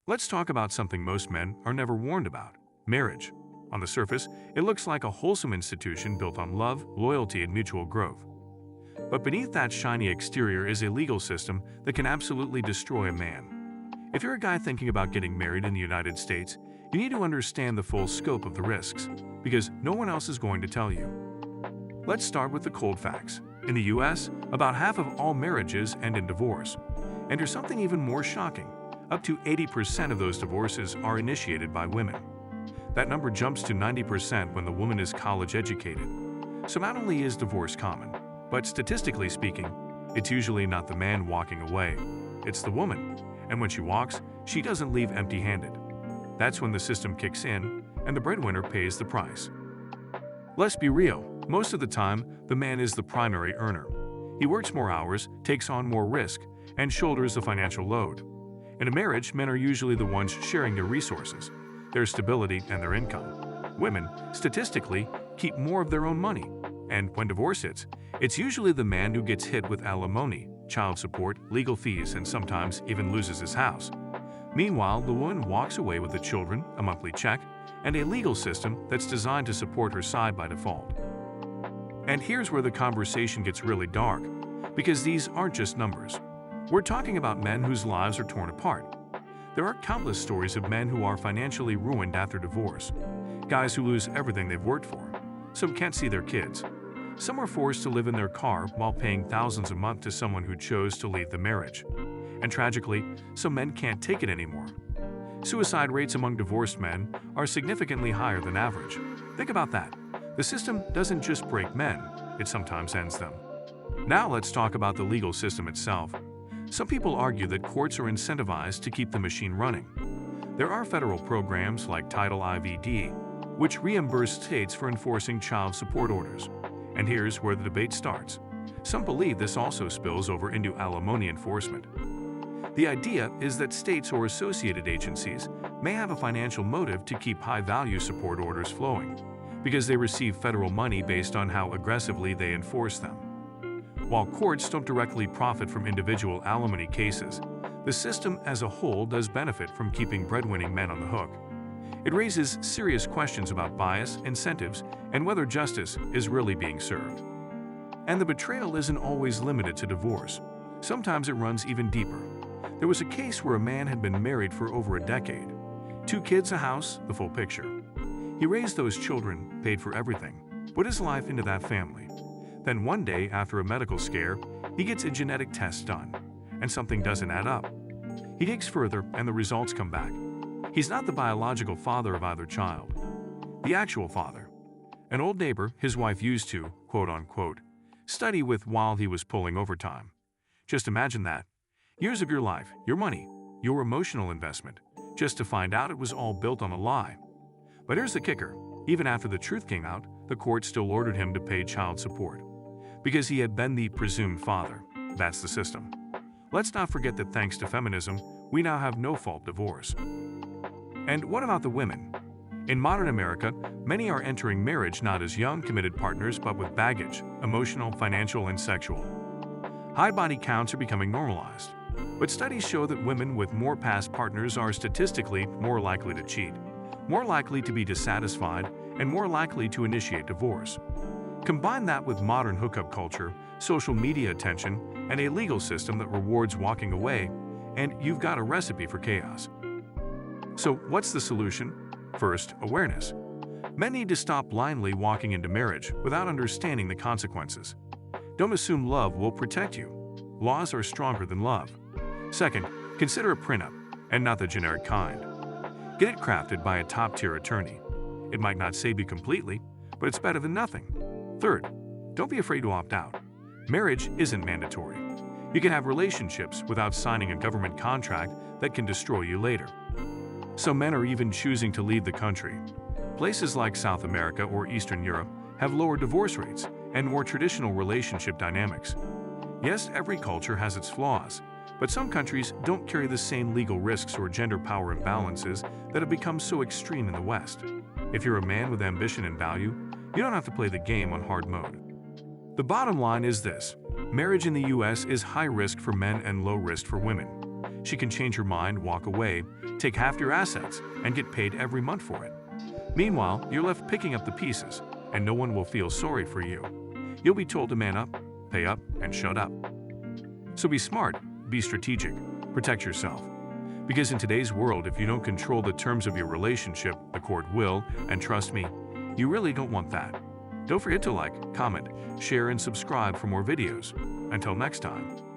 Let's talk about something most men are never warned about: marriage. On the surface, it looks like a wholesome institution built on love, loyalty, and mutual growth. But beneath that shiny exterior is a legal system that can absolutely destroy a man. If you're a guy thinking about getting married in the United States, you need to understand the full scope of the risks, because no one else is going to tell you. Let's start with the cold facts. In the US, about half of all marriages end in divorce. And here's something even more shocking: up to 80% of those divorces are initiated by women. That number jumps to 90% when the woman is college educated. So not only is divorce common, but statistically speaking, it's usually not the man walking away, it's the woman. And when she walks, she doesn't leave empty-handed. That's when the system kicks in, and the breadwinner pays the price. Let's be real, most of the time, the man is the primary earner. He works more hours, takes on more risk, and shoulders the financial load. In a marriage, men are usually the ones sharing their resources, their stability, and their income. Women, statistically, keep more of their own money. And when divorce hits, it's usually the man who gets hit with alimony, child support, legal fees, and sometimes even loses his house. Meanwhile, the woman walks away with the children, a monthly check, and a legal system that's designed to support her side by default. And here's where the conversation gets really dark, because these aren't just numbers. We're talking about men whose lives are torn apart. There are countless stories of men who are financially ruined after divorce. Guys who lose everything they've worked for. Some can't see their kids. Some are forced to live in their car while paying thousands a month to someone who chose to leave the marriage. And tragically, some men can't take it anymore. Suicide rates among divorced men are significantly higher than average. Think about that. The system doesn't just break men, it sometimes ends them. Now let's talk about the legal system itself. Some people argue that courts are incentivized to keep the machine running. There are federal programs like Title IVD, which reimburse states for enforcing child support orders. And here's where the debate starts. Some believe this also spills over into alimony enforcement. The idea is that states or associated agencies may have a financial motive to keep high-value support orders flowing, because they receive federal money based on how aggressively they enforce them. While courts don't directly profit from individual alimony cases, the system as a whole does benefit from keeping breadwinning men on the hook. It raises serious questions about bias, incentives, and whether justice is really being served. And the betrayal isn't always limited to divorce. Sometimes it runs even deeper. There was a case where a man had been married for over a decade. 2 kids, a house, the full picture. He raised those children, paid for everything, put his life into that family. Then one day, after a medical scare, he gets a genetic test done, and something doesn't add up. He digs further, and the results come back. He's not the biological father of either child. The actual father. An old neighbor his wife used to, quote-unquote, study with while he was pulling overtime. Just imagine that. Years of your life, your money, your emotional investment, just to find out it was all built on a lie. But here's the kicker. Even after the truth came out, the court still ordered him to pay child support, because he had been the presumed father. That's the system. Let's not forget that thanks to feminism, we now have no-fault divorce. And what about the women? In modern America, many are entering marriage not as young, committed partners, but with baggage, emotional, financial, and sexual. High body counts are becoming normalized. But studies show that women with more past partners are statistically more likely to cheat, more likely to be dissatisfied, and more likely to initiate divorce. Combine that with modern hookup culture, social media attention, and a legal system that rewards walking away, and you've got a recipe for chaos. So what's the solution? First, awareness. Men need to stop blindly walking into marriage without understanding the consequences. Don't assume love will protect you. Laws are stronger than love. Second, consider a prenup, and not the generic kind. Get it crafted by a top-tier attorney. It might not save you completely, but it's better than nothing. Third, don't be afraid to opt out. Marriage isn't mandatory. You can have relationships without signing a government contract that can destroy you later. Some men are even choosing to leave the country. Places like South America or Eastern Europe have lower divorce rates and more traditional relationship dynamics. Yes, every culture has its flaws, but some countries don't carry the same legal risks or gender power imbalances that have become so extreme in the West. If you're a man with ambition and value, you don't have to play the game on hard mode. The bottom line is this: marriage in the US is high risk for men and low risk for women. She can change her mind, walk away, take half your assets, and get paid every month for it. Meanwhile, you're left picking up the pieces, and no one will feel sorry for you. You'll be told to man up, pay up, and shut up. So be smart, be strategic, protect yourself. Because in today's world, if you don't control the terms of your relationship, the court will, and trust me, you really don't want that. Don't forget to like, comment, share, and subscribe for more videos. Until next time.